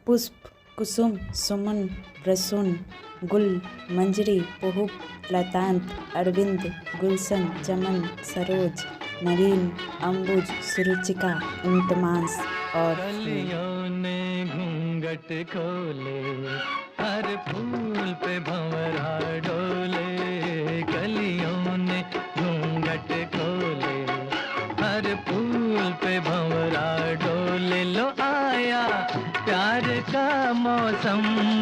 पुष्प, कुसुम, सुमन, प्रसून, गुल, मंजरी, पुहुप, लतांत, अरविंद, गुलशन, चमन, सरोज, नवीन, अम्बुज, सुरुचिका, इंतमास और कलियों ने घूंघट खोले, हर फूल पे भंवरा डोले। कलियों ने घूंघट खोले, हर फूल पे भंवरा डोले। लो आया प्यार का मौसम।